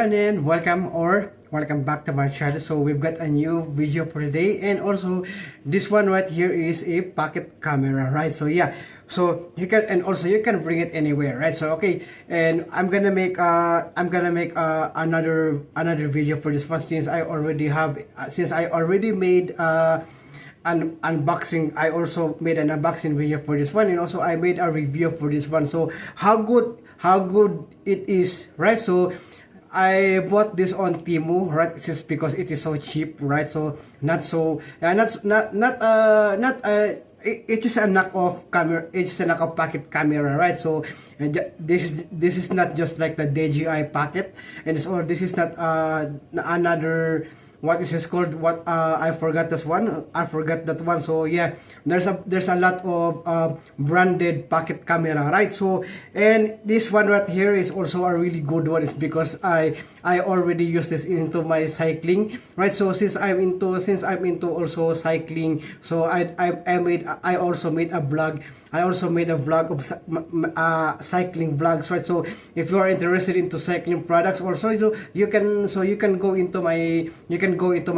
everyone, and welcome back to my channel. So we've got a new video for today, and also this one right here is a pocket camera, right? So yeah, so you can, and also you can bring it anywhere, right? So okay, and I'm gonna make another video for this one, since I already made an unboxing. I also made an unboxing video for this one, and also I made a review for this one. So how good it is, right? So I bought this on Temu, right? Just because it is so cheap, right? So it's just a knockoff camera. It's just a knockoff pocket camera, right? So this is not just like the DJI Pocket, and this is not another, what is this called, I forgot this one, I forgot that one. So yeah, there's a lot of branded pocket camera, right? So, and this one right here is also a really good one. It's because I already use this into my cycling, right? So since I'm into also cycling, so I also made a vlog. I also made a vlog of cycling vlogs, right? So if you are interested into cycling products also, so you can go into my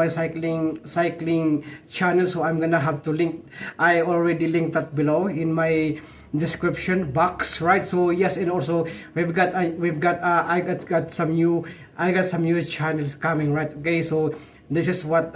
cycling channel. So I'm gonna have to link, I already linked that below in my description box, right? So yes, and also I got some new channels coming, right? Okay, so this is what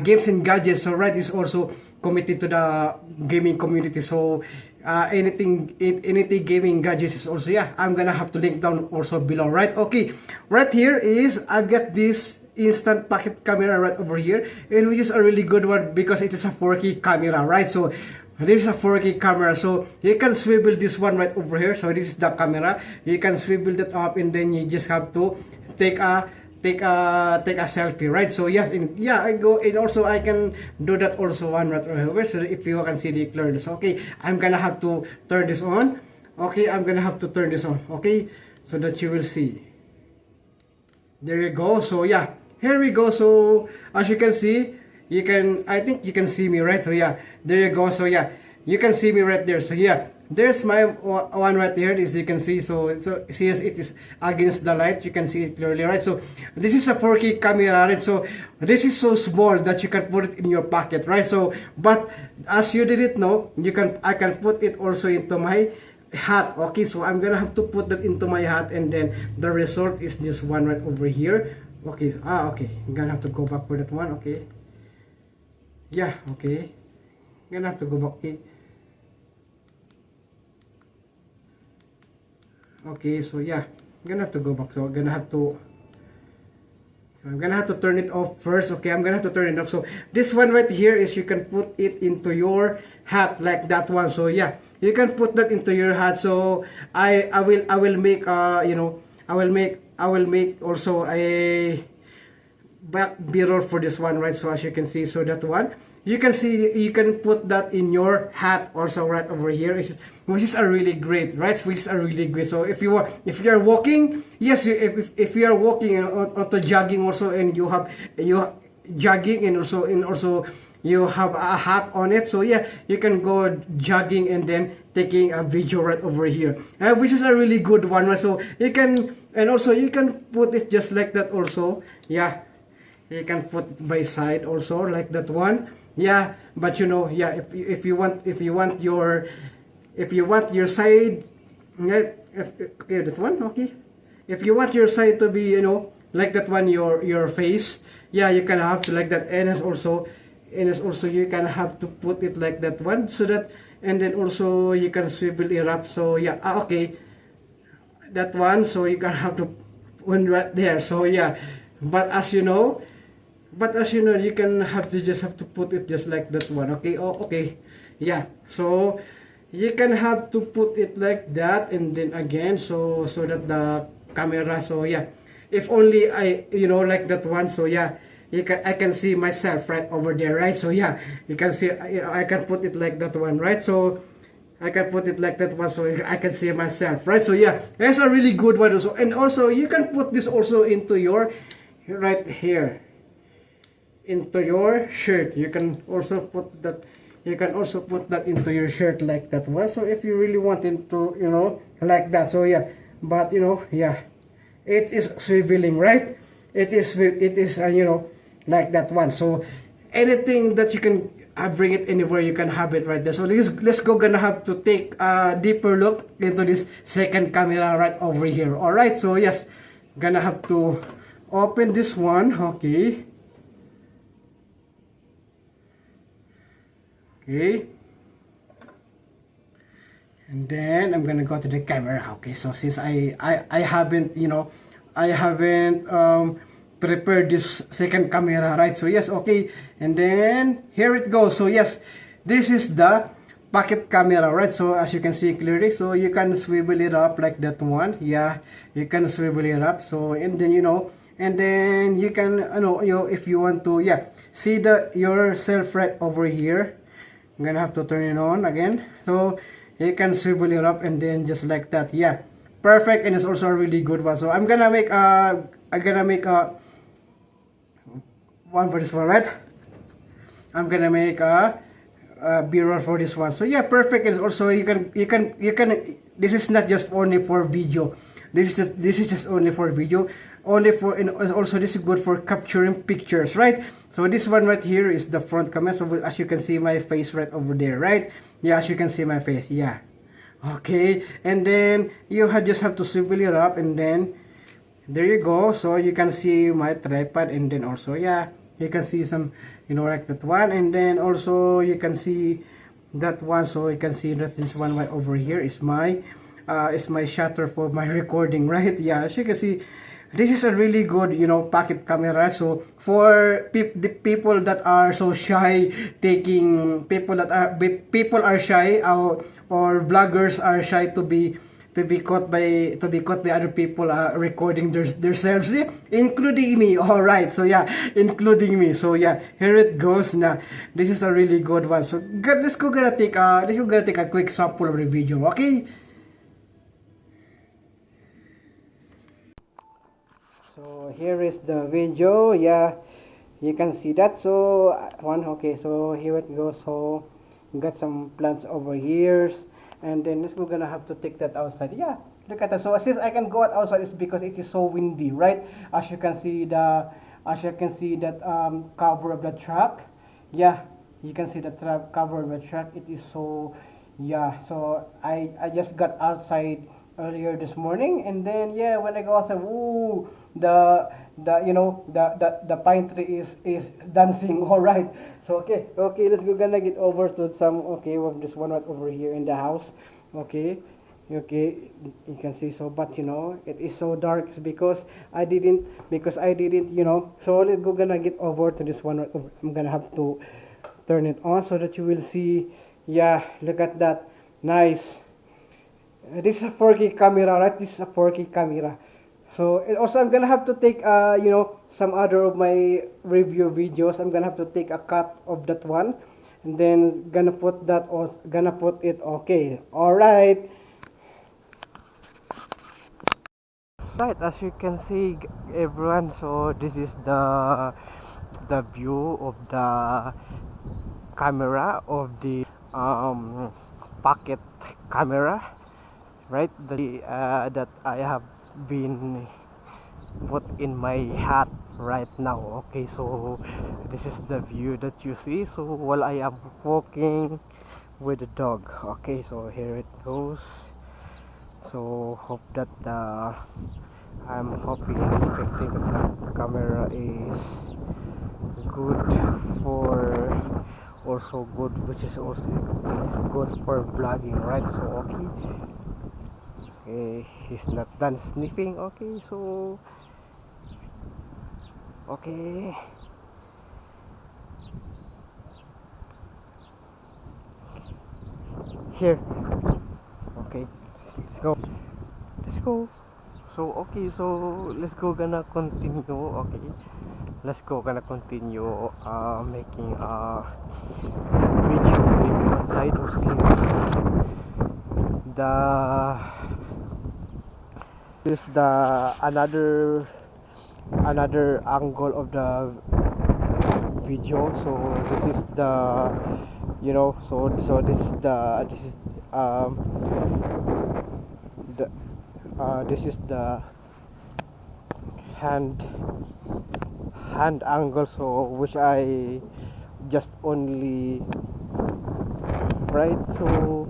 games and gadgets, so right, is also committed to the gaming community. So anything gaming gadgets is also, yeah, I'm gonna have to link down also below, right? Okay, right here is, I've got this instant pocket camera right over here, and which is a really good one because it is a 4K camera, right? So this is a 4K camera, so you can swivel this one right over here. So this is the camera, you can swivel that up, and then you just have to take a selfie, right? So yes, I go, and also I can do that also one right over. So if you can see the clearness, okay, I'm gonna have to turn this on. Okay, I'm gonna have to turn this on, okay, so that you will see. There you go. So yeah, here we go. So as you can see, I think you can see me, right? So yeah, there you go. So yeah, you can see me right there. So yeah, there's my one right there, as you can see. So since it is against the light, you can see it clearly, right? So this is a 4K camera, right? So this is so small that you can put it in your pocket, right? So but as you didn't know, I can put it also into my hat. Okay, so I'm gonna have to put that into my hat, and then the result is this one right over here. Okay, okay, I'm gonna have to go back for that one. Okay, yeah, okay, I'm gonna have to go back. Okay, so yeah, I'm gonna have to go back. So I'm gonna have to turn it off first. Okay, I'm gonna have to turn it off. So this one right here is, you can put it into your hat like that one. So yeah, you can put that into your hat. So I will make I will make also a back mirror for this one, right? So as you can see, so that one, you can see, you can put that in your hat also right over here, which is a really great, right? Which is a really great. So if you are walking, yes, if you are walking onto jogging also, and you jogging, and also you have a hat on it, so yeah, you can go jogging and then taking a video right over here, which is a really good one, right? So you can, and also you can put it just like that also, yeah, you can put it by side also like that one, yeah. But yeah, if you want your side, yeah, okay, that one, okay, if you want your side to be, like that one, your face, yeah, you can have to like that. And it's also you can have to put it like that one, so that, and then also you can swivel it up. So yeah, okay, that one, so you can have to one right there. So yeah, but as you know, you can just have to put it just like that one. Okay, okay, yeah, so you can have to put it like that, and then again, so that the camera, so yeah, if only I like that one, so yeah, I can see myself right over there, right? So yeah, you can see, I can put it like that one, right? So I can put it like that one, so I can see myself, right? So yeah, that's a really good one also. And also you can put this also into your, right here, into your shirt. You can also put that into your shirt like that one. So if you really want it to, like that, so yeah, but yeah, it is swiveling, right? It is you know, like that one. So anything that you can bring it anywhere, you can have it right there. So let's go, gonna have to take a deeper look into this second camera right over here. All right, so yes, gonna have to open this one. Okay, and then I'm gonna go to the camera. Okay, so since I haven't, you know, I haven't prepared this second camera, right? So yes, okay, and then here it goes. So yes, this is the pocket camera, right? So as you can see clearly, so you can swivel it up like that one. Yeah, you can swivel it up. So and then, you know, and then you can, you know, if you want to, yeah, see yourself right over here. I'm gonna have to turn it on again. So you can swivel it up and then just like that. Yeah, perfect. And it's also a really good one. So I'm gonna make a one for this one, right? I'm gonna make a B-roll for this one. So yeah, perfect. And also you can this is not just only for video. This is just only for video. Only for, and also this is good for capturing pictures, right? So this one right here is the front camera. So as you can see my face right over there, right? Yeah, as you can see my face. Yeah, okay. And then you just have to swivel it up, and then there you go. So you can see my tripod, and then also, yeah, you can see some, you know, like that one, and then also you can see that one. So you can see that this one right over here is my shutter for my recording, right? Yeah, as you can see, this is a really good, you know, pocket camera. So for the people that are so shy, people are shy, or vloggers are shy to be caught by other people recording themselves, including me. All right, so yeah, including me. So yeah, here it goes. Now this is a really good one. So let's go gonna take a quick sample of the video. Okay. So here is the video. Yeah, you can see that. So one, okay, so here it goes. So got some plants over here, and then we're gonna have to take that outside. Yeah, look at that. So since I can go outside, it's because it is so windy, right? As you can see that cover of the truck. Yeah, you can see the cover of the truck. It is so, yeah. So I just got outside earlier this morning, and then yeah, when I go outside, woo, the you know, the pine tree is dancing. All right, so okay, let's go gonna get over to some, okay, with this one right over here in the house. Okay, you can see. So but you know, it is so dark because I didn't, you know. So let's go gonna get over to this one right over. I'm gonna have to turn it on so that you will see. Yeah, look at that, nice. This is a 4K camera, right? This is a 4K camera. So and also I'm gonna have to take you know, some other of my review videos. I'm gonna have to take a cut of that one, and then gonna put it. Okay, all right. Right, as you can see, everyone. So this is the view of the camera of the pocket camera, right? That I have been put in my hat right now. Okay, so this is the view that you see. So while I am walking with the dog. Okay, so here it goes. So hope that I'm hoping and expecting that the camera is good for, also good, which is also, it is good for vlogging, right? So okay, he's not done sniffing. Okay, so okay, here, okay, let's go. So okay, so let's go gonna continue. Okay, let's go gonna continue making a video outside, since this is the another angle of the video. So this is the, you know, so this is um the this is the hand angle, so which I just only right. So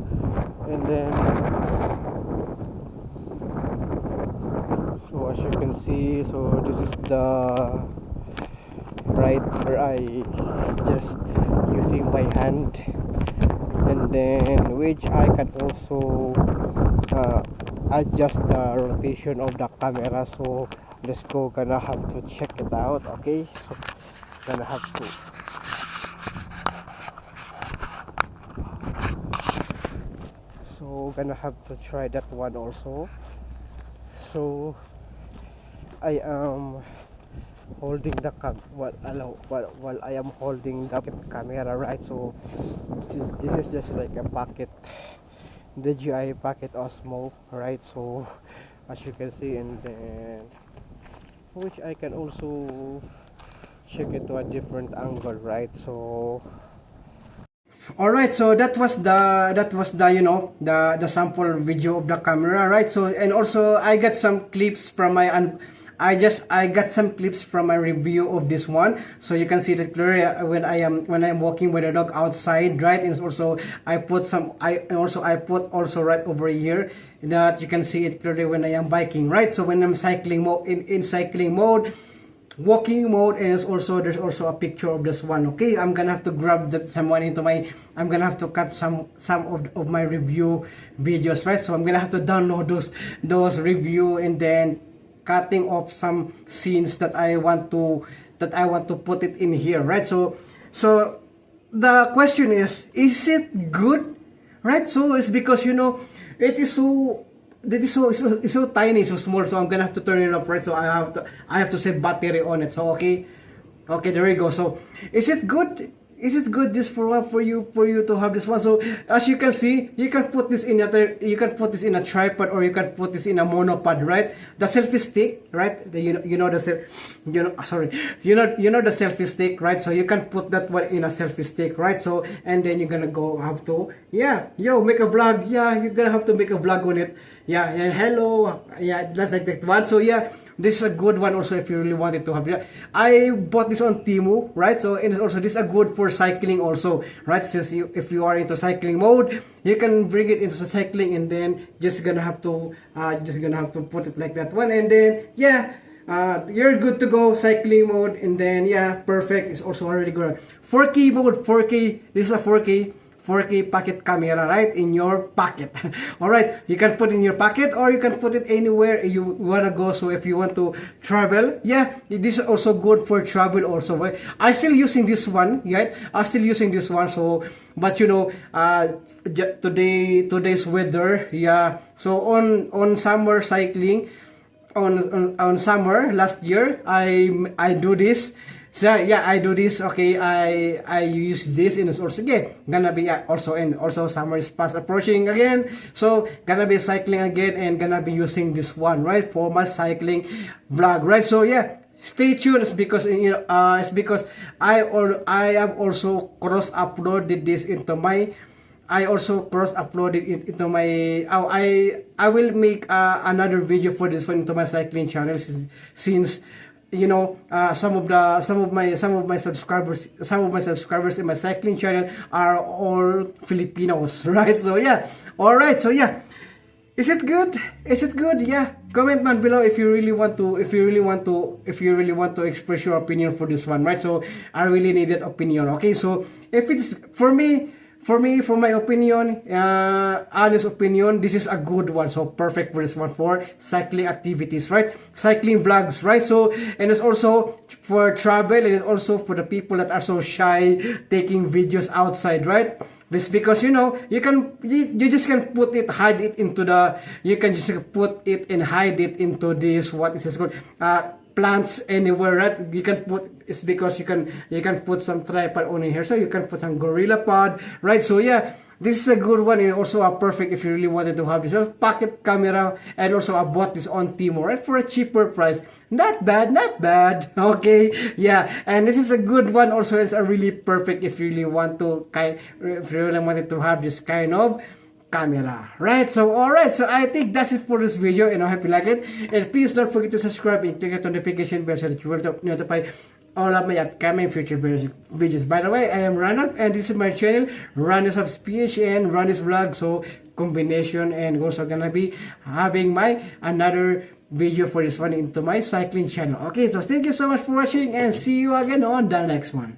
and then so as you can see, so this is the right where I just using my hand, and then which I can also adjust the rotation of the camera. So let's go, gonna have to check it out. Okay, so gonna have to try that one also. So I am holding the while I am holding the camera, right? So this is just like a pocket, DJI Pocket Osmo, right? So as you can see, and then which I can also check it to a different angle, right? So all right, so that was the the sample video of the camera, right? So and also I got some clips from my I got some clips from my review of this one, so you can see that clearly when I'm walking with a dog outside, right? And also I put also right over here that you can see it clearly when I am biking, right? So when I'm cycling mode, in cycling mode, walking mode, and there's also a picture of this one. Okay, I'm gonna have to grab someone into my, I'm gonna have to cut some of my review videos, right? So I'm gonna have to download those review, and then cutting off some scenes that I want to put it in here, right? So the question is it good, right? So it's because it is so it's so tiny, so small, so I'm gonna have to turn it up, right? So I have to set battery on it. So okay, there we go. So is it good? Is it good just for you to have this one? So as you can see, you can put this in a tripod, or you can put this in a monopod, right? The selfie stick, right? You know the selfie stick, right? So you can put that one in a selfie stick, right? So and then you're gonna have to make a vlog. Yeah, you're gonna have to make a vlog on it. Yeah, and hello, that's like that one. So yeah, this is a good one also if you really wanted to have it. I bought this on Temu, right? So and also this is a good for cycling also, right? Since if you are into cycling mode, you can bring it into the cycling, and then just gonna have to put it like that one, and then you're good to go cycling mode, and then perfect. It's also already good. 4K mode, 4K. This is a 4K pocket camera, right, in your pocket. All right, you can put in your pocket, or you can put it anywhere you want to go. So if you want to travel, this is also good for travel also, right? I'm still using this one, right? I'm still using this one. So but today's weather, so on summer cycling, on summer last year, I do this. So I do this. Okay, I use this, and it's also gonna be also summer is fast approaching again. So gonna be cycling again, and gonna be using this one, right, for my cycling vlog, right? So stay tuned. It's because I have also cross uploaded this into my. I also cross uploaded it into my. I will make another video for this one into my cycling channel, since some of my subscribers in my cycling channel are all Filipinos, right? So all right. So is it good? Comment down below if you really want to express your opinion for this one, right? So I really need that opinion. Okay, so if it's for my opinion, honest opinion, this is a good one. So perfect for this one for cycling activities, right? Cycling vlogs, right? So and it's also for travel, and it's also for the people that are so shy taking videos outside, right? This because you just can put it, hide it into the, you can just put it and hide it into this, what is this called, plants anywhere, right? You can put, it's because you can put some tripod on here, so you can put some gorilla pod, right? So this is a good one, and also a perfect if you really wanted to have this pocket camera. And also I bought this on Temu, right, for a cheaper price. Not bad. Okay, and this is a good one also. It's a really perfect if you really wanted to have this kind of camera, right? So alright, so I think that's it for this video, and I hope you like it, and please don't forget to subscribe and click the notification bell so that you will notify all of my upcoming future videos. By the way, I am Ronald, and this is my channel, Ronald's of Speech and Ronald's Vlog, so combination, and also gonna be having my another video for this one into my cycling channel. Okay, so thank you so much for watching, and see you again on the next one.